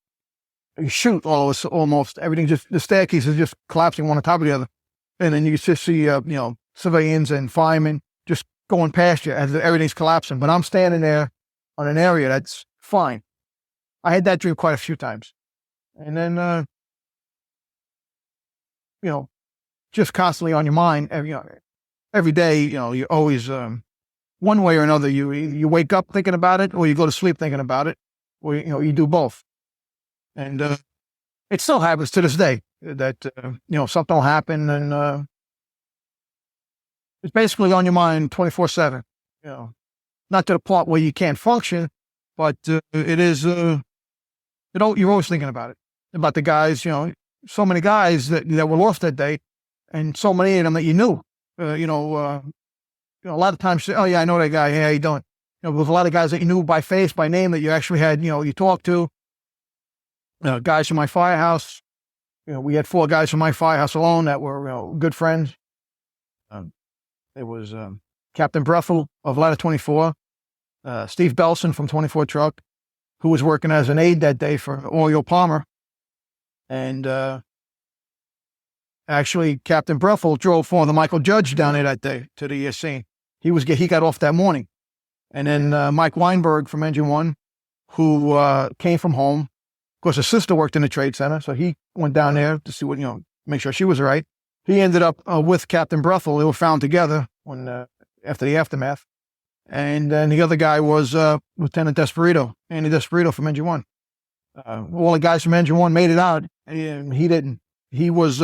Speaker 11: chute, almost everything. Just the staircase is just collapsing one on top of the other, and then you just see civilians and firemen just going past you as everything's collapsing. But I'm standing there on an area that's fine. I had that dream quite a few times, and then just constantly on your mind every day. You always one way or another, you wake up thinking about it, or you go to sleep thinking about it, or you do both. And it still happens to this day that something will happen, and it's basically on your mind 24/7. Not to the point where you can't function, but it is. You're always thinking about it, about the guys. So many guys that were lost that day, and so many of them that you knew. A lot of times, oh yeah, I know that guy. Hey, how you doing? There was a lot of guys that you knew by face, by name, that you actually had, you talked to. Guys from my firehouse. We had 4 guys from my firehouse alone that were, good friends. It was Captain Breffel of Ladder 24, Steve Belson from 24 Truck, who was working as an aide that day for Oriole Palmer. And actually, Captain Breffel drove for the Michael Judge down there that day to the scene. He got off that morning. And then Mike Weinberg from Engine 1, who came from home. Of course, his sister worked in the trade center, so he went down there to see what, make sure she was all right. He ended up with Captain Breffel. They were found together after the aftermath. And then the other guy was Lieutenant Desperito, Andy Desperito from Engine 1. All the guys from Engine 1 made it out, and he didn't. He was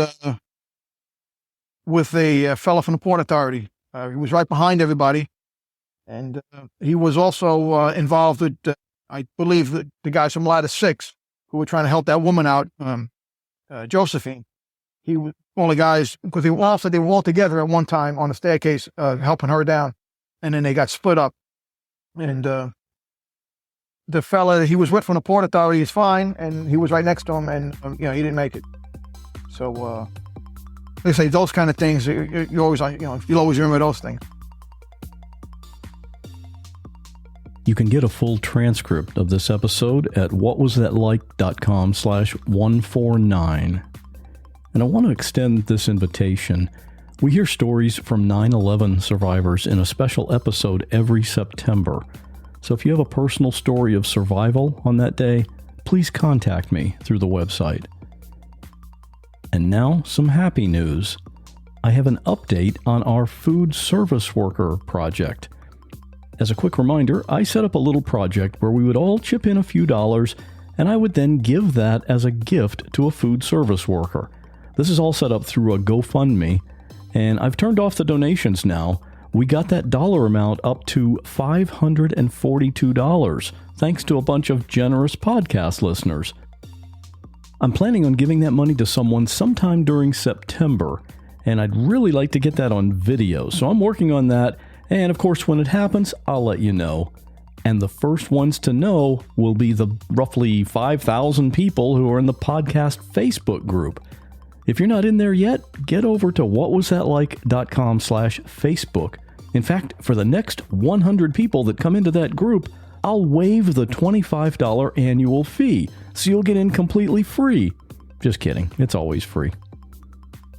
Speaker 11: with a fella from the Port Authority. He was right behind everybody. And he was also involved with, I believe, the guys from Ladder 6 who were trying to help that woman out, Josephine. He was all the guys, because they were all together at one time on the staircase helping her down. And then they got split up. And the fella that he was with from the Port Authority is fine, and he was right next to him, and he didn't make it. So, like I say, those kind of things, you always remember those things.
Speaker 1: You can get a full transcript of this episode at whatwasthatlike.com/149. And I want to extend this invitation. We hear stories from 9/11 survivors in a special episode every September. So if you have a personal story of survival on that day, please contact me through the website. And now, some happy news. I have an update on our food service worker project. As a quick reminder, I set up a little project where we would all chip in a few dollars, and I would then give that as a gift to a food service worker. This is all set up through a GoFundMe, and I've turned off the donations now. We got that dollar amount up to $542, thanks to a bunch of generous podcast listeners. I'm planning on giving that money to someone sometime during September, and I'd really like to get that on video, so I'm working on that. And of course, when it happens, I'll let you know. And the first ones to know will be the roughly 5,000 people who are in the podcast Facebook group. If you're not in there yet, get over to whatwasthatlike.com/Facebook. In fact, for the next 100 people that come into that group, I'll waive the $25 annual fee, so you'll get in completely free. Just kidding, it's always free.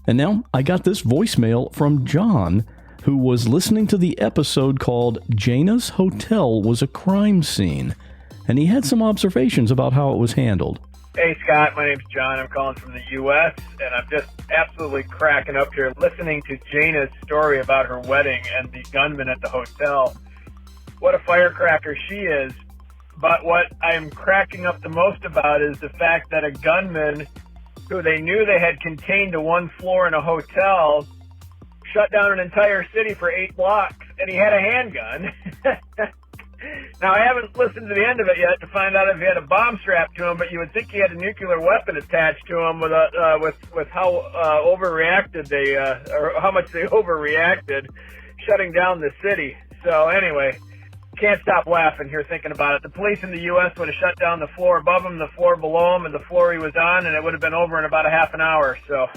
Speaker 1: And now, I got this voicemail from John, who was listening to the episode called Jaina's Hotel Was a Crime Scene, and he had some observations about how it was handled.
Speaker 12: Hey Scott, my name's John. I'm calling from the U.S., and I'm just absolutely cracking up here listening to Jaina's story about her wedding and the gunman at the hotel. What a firecracker she is. But what I'm cracking up the most about is the fact that a gunman who they knew they had contained to one floor in a hotel shut down an entire city for 8 blocks, and he had a handgun. Now, I haven't listened to the end of it yet to find out if he had a bomb strapped to him, but you would think he had a nuclear weapon attached to him with how overreacted they, or how much they overreacted, shutting down the city. So anyway, can't stop laughing here thinking about it. The police in the U.S. would have shut down the floor above him, the floor below him, and the floor he was on, and it would have been over in about a half an hour. So,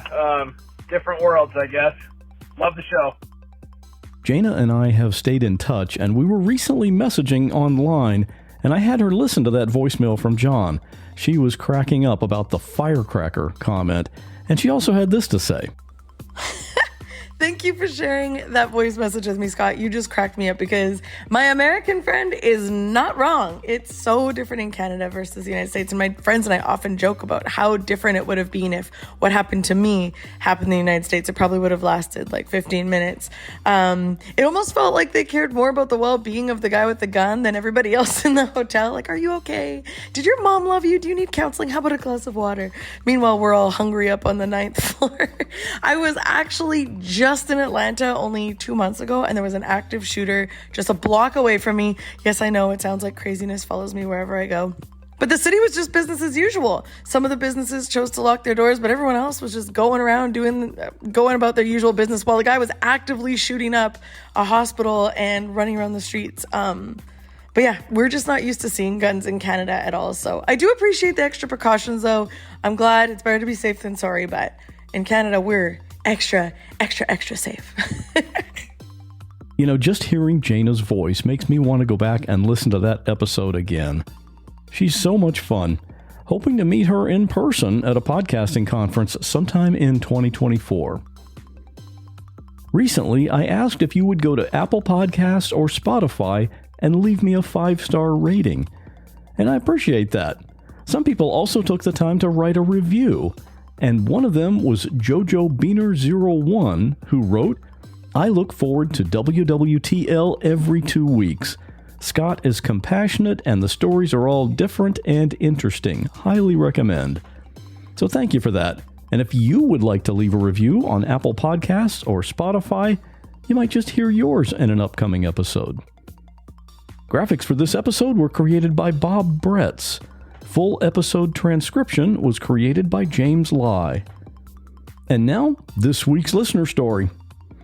Speaker 12: different worlds, I guess. Love the show.
Speaker 1: Jaina and I have stayed in touch, and we were recently messaging online, and I had her listen to that voicemail from John. She was cracking up about the firecracker comment, and she also had this to say.
Speaker 13: Thank you for sharing that voice message with me, Scott. You just cracked me up because my American friend is not wrong. It's so different in Canada versus the United States. And my friends and I often joke about how different it would have been if what happened to me happened in the United States. It probably would have lasted like 15 minutes. It almost felt like they cared more about the well-being of the guy with the gun than everybody else in the hotel. Like, are you okay? Did your mom love you? Do you need counseling? How about a glass of water? Meanwhile, we're all hungry up on the 9th floor. I was actually just in Atlanta only 2 months ago, and there was an active shooter just a block away from me. Yes, I know it sounds like craziness follows me wherever I go, but the city was just business as usual. Some of the businesses chose to lock their doors, but everyone else was just going around going about their usual business while the guy was actively shooting up a hospital and running around the streets. But yeah, we're just not used to seeing guns in Canada at all. So I do appreciate the extra precautions, though. I'm glad. It's better to be safe than sorry, but in Canada, we're extra safe.
Speaker 1: You know, just hearing Jaina's voice makes me want to go back and listen to that episode again. She's so much fun. Hoping to meet her in person at a podcasting conference sometime in 2024. Recently, I asked if you would go to Apple Podcasts or Spotify and leave me a 5-star rating. And I appreciate that. Some people also took the time to write a review. And one of them was Jojo Beaner01, who wrote, I look forward to WWTL every 2 weeks. Scott is compassionate and the stories are all different and interesting. Highly recommend. So thank you for that. And if you would like to leave a review on Apple Podcasts or Spotify, you might just hear yours in an upcoming episode. Graphics for this episode were created by Bob Bretz. Full episode transcription was created by James Lai. And now, this week's listener story.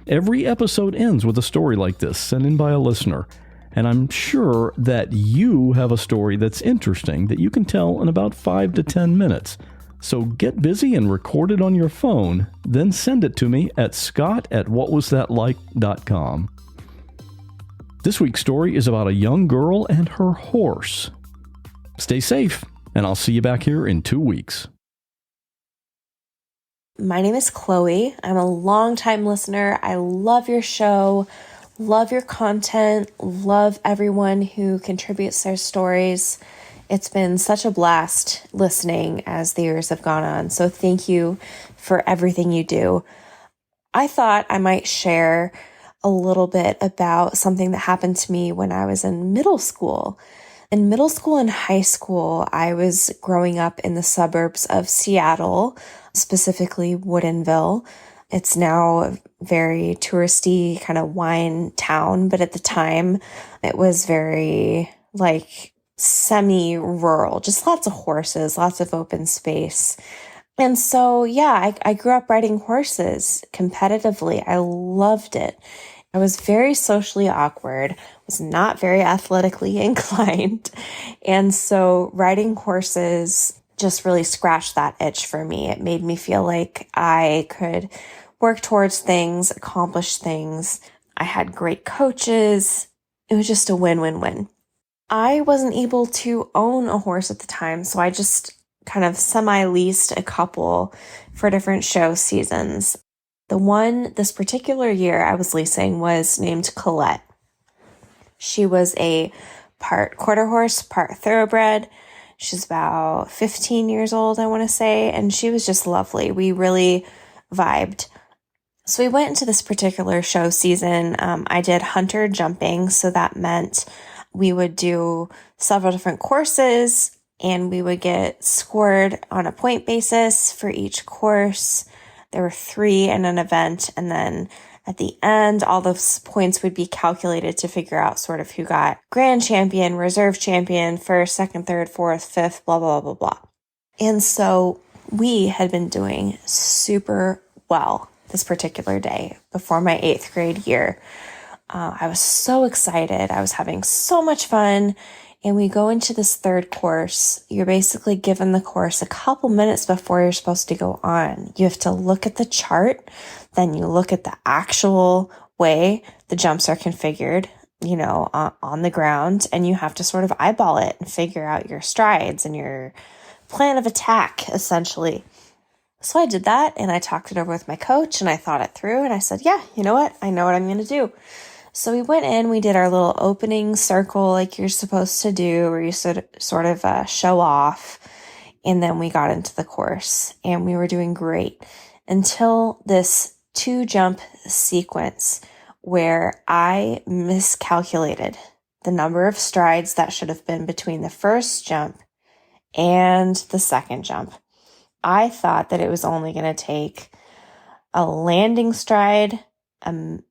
Speaker 1: Every episode ends with a story like this sent in by a listener. And I'm sure that you have a story that's interesting that you can tell in about 5 to 10 minutes. So get busy and record it on your phone, then send it to me at scott@whatwasthatlike.com. This week's story is about a young girl and her horse. Stay safe, and I'll see you back here in 2 weeks.
Speaker 14: My name is Chloe. I'm a longtime listener. I love your show, love your content, love everyone who contributes their stories. It's been such a blast listening as the years have gone on. So thank you for everything you do. I thought I might share a little bit about something that happened to me when I was in middle school. In middle school and high school, I was growing up in the suburbs of Seattle, specifically Woodinville. It's now a very touristy kind of wine town, but at the time it was very semi-rural, just lots of horses, lots of open space. And so, I grew up riding horses competitively. I loved it. I was very socially awkward, was not very athletically inclined. And so riding horses just really scratched that itch for me. It made me feel like I could work towards things, accomplish things. I had great coaches. It was just a win-win-win. I wasn't able to own a horse at the time, so I just kind of semi-leased a couple for different show seasons. The one this particular year I was leasing was named Colette. She was a part quarter horse, part thoroughbred. She's about 15 years old, I want to say, and she was just lovely. We really vibed. So we went into this particular show season. I did hunter jumping, so that meant we would do several different courses and we would get scored on a point basis for each course. There were 3 in an event, and then at the end, all those points would be calculated to figure out sort of who got grand champion, reserve champion, first, second, third, fourth, fifth, blah, blah, blah, blah. And so we had been doing super well this particular day before my 8th grade year. I was so excited. I was having so much fun. And we go into this third course. You're basically given the course a couple minutes before you're supposed to go on. You have to look at the chart. Then you look at the actual way the jumps are configured, on the ground. And you have to sort of eyeball it and figure out your strides and your plan of attack, essentially. So I did that and I talked it over with my coach and I thought it through and I said, yeah, you know what? I know what I'm going to do. So we went in, we did our little opening circle like you're supposed to do, where you sort of show off. And then we got into the course and we were doing great until this 2-jump sequence where I miscalculated the number of strides that should have been between the first jump and the second jump. I thought that it was only going to take a landing stride, in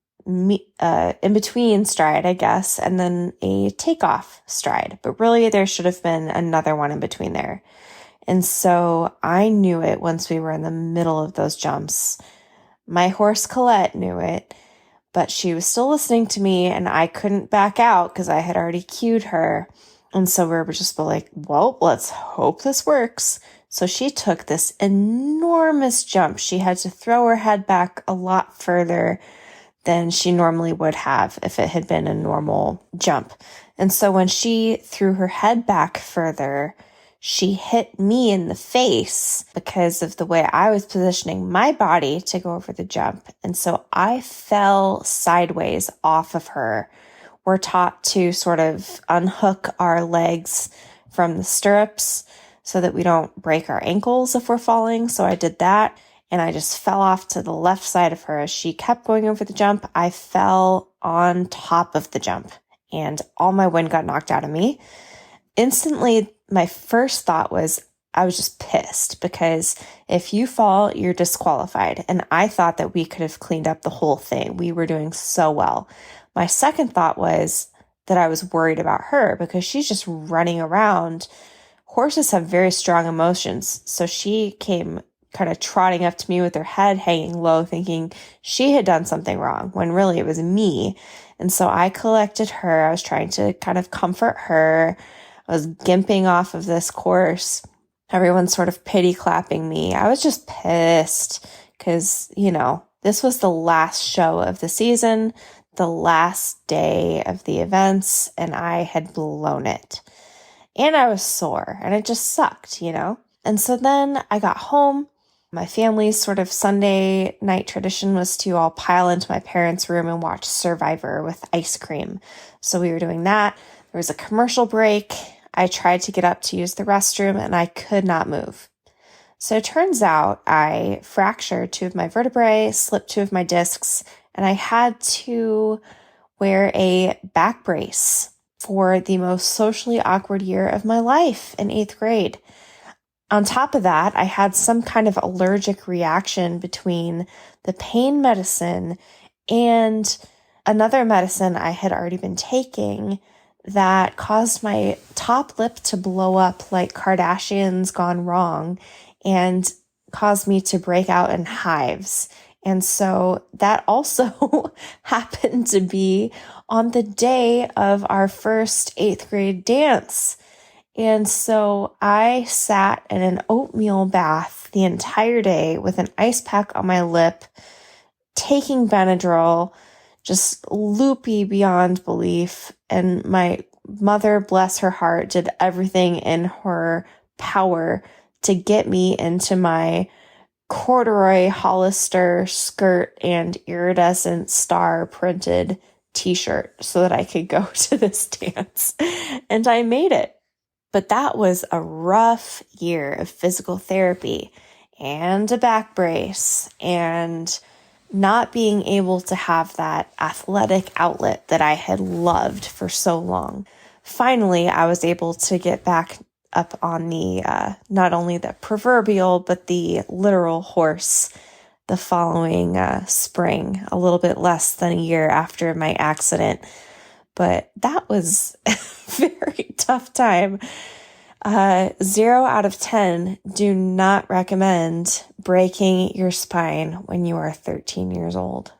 Speaker 14: between stride, I guess, and then a takeoff stride. But really, there should have been another one in between there. And so I knew it once we were in the middle of those jumps. My horse Colette knew it, but she was still listening to me and I couldn't back out because I had already cued her. And so we were just like, well, let's hope this works. So she took this enormous jump. She had to throw her head back a lot further than she normally would have if it had been a normal jump. And so when she threw her head back further, she hit me in the face because of the way I was positioning my body to go over the jump. And so I fell sideways off of her. We're taught to sort of unhook our legs from the stirrups so that we don't break our ankles if we're falling. So I did that. and I just fell off to the left side of her. As she kept going over the jump, I fell on top of the jump, and all my wind got knocked out of me. Instantly, my first thought was, I was just pissed, because if you fall, you're disqualified. And I thought that we could have cleaned up the whole thing. We were doing so well. My second thought was that I was worried about her, because she's just running around. Horses have very strong emotions. So she came kind of trotting up to me with her head hanging low, thinking she had done something wrong, when really it was me. And so I collected her. I was trying to kind of comfort her. I was gimping off of this course. Everyone's sort of pity clapping me. I was just pissed because, this was the last show of the season, the last day of the events, and I had blown it. And I was sore, and it just sucked, And so then I got home. My family's sort of Sunday night tradition was to all pile into my parents' room and watch Survivor with ice cream. So we were doing that. There was a commercial break. I tried to get up to use the restroom, and I could not move. So it turns out I fractured 2 of my vertebrae, slipped 2 of my discs, and I had to wear a back brace for the most socially awkward year of my life in 8th grade. On top of that, I had some kind of allergic reaction between the pain medicine and another medicine I had already been taking that caused my top lip to blow up like Kardashians gone wrong and caused me to break out in hives. And so that also happened to be on the day of our first 8th grade dance. And so I sat in an oatmeal bath the entire day with an ice pack on my lip, taking Benadryl, just loopy beyond belief. And my mother, bless her heart, did everything in her power to get me into my corduroy Hollister skirt and iridescent star printed t-shirt so that I could go to this dance. And I made it. But that was a rough year of physical therapy and a back brace and not being able to have that athletic outlet that I had loved for so long. Finally, I was able to get back up on the, not only the proverbial, but the literal horse the following spring, a little bit less than a year after my accident. But that was a very tough time. 0 out of 10, do not recommend breaking your spine when you are 13 years old.